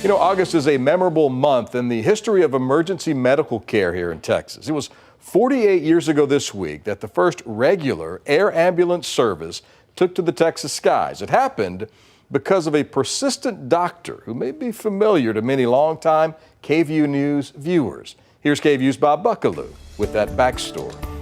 You know, August is a memorable month in the history of emergency medical care here in Texas. It was 48 years ago this week that the first regular air ambulance service took to the Texas skies. It happened because of a persistent doctor who may be familiar to many longtime KVUE News viewers. Here's KVUE's Bob Buckaloo with that backstory.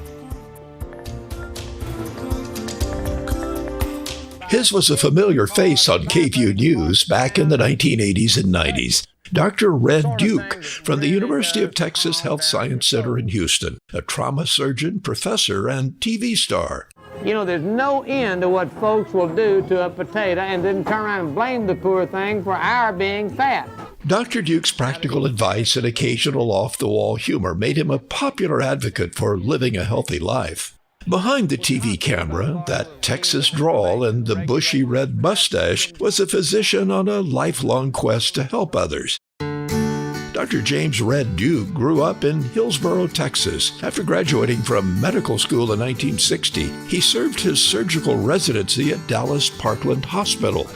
His was a familiar face on KVUE News back in the 1980s and 90s. Dr. Red Duke from the University of Texas Health Science Center in Houston, a trauma surgeon, professor, and TV star. You know, there's no end to what folks will do to a potato and then turn around and blame the poor thing for our being fat. Dr. Duke's practical advice and occasional off-the-wall humor made him a popular advocate for living a healthy life. Behind the TV camera, that Texas drawl and the bushy red mustache, was a physician on a lifelong quest to help others. Dr. James Red Duke grew up in Hillsboro, Texas. After graduating from medical school in 1960, he served his surgical residency at Dallas Parkland Hospital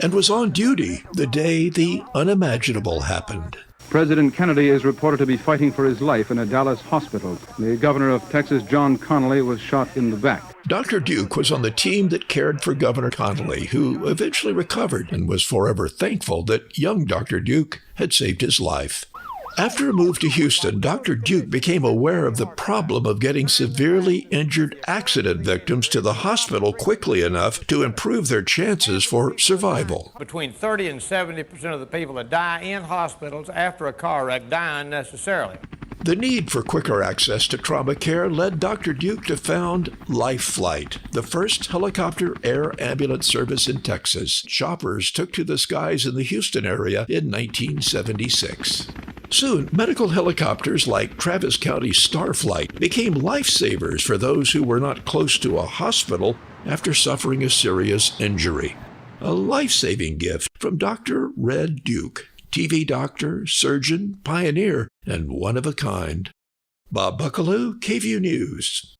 and was on duty the day the unimaginable happened. President Kennedy is reported to be fighting for his life in a Dallas hospital. The governor of Texas, John Connally, was shot in the back. Dr. Duke was on the team that cared for Governor Connally, who eventually recovered and was forever thankful that young Dr. Duke had saved his life. After a move to Houston, Dr. Duke became aware of the problem of getting severely injured accident victims to the hospital quickly enough to improve their chances for survival. Between 30 and 70% of the people that die in hospitals after a car wreck die unnecessarily. The need for quicker access to trauma care led Dr. Duke to found Life Flight, the first helicopter air ambulance service in Texas. Choppers took to the skies in the Houston area in 1976. Soon, medical helicopters like Travis County Starflight became lifesavers for those who were not close to a hospital after suffering a serious injury. A life-saving gift from Dr. Red Duke, TV doctor, surgeon, pioneer, and one of a kind. Bob Buckaloo, KVUE News.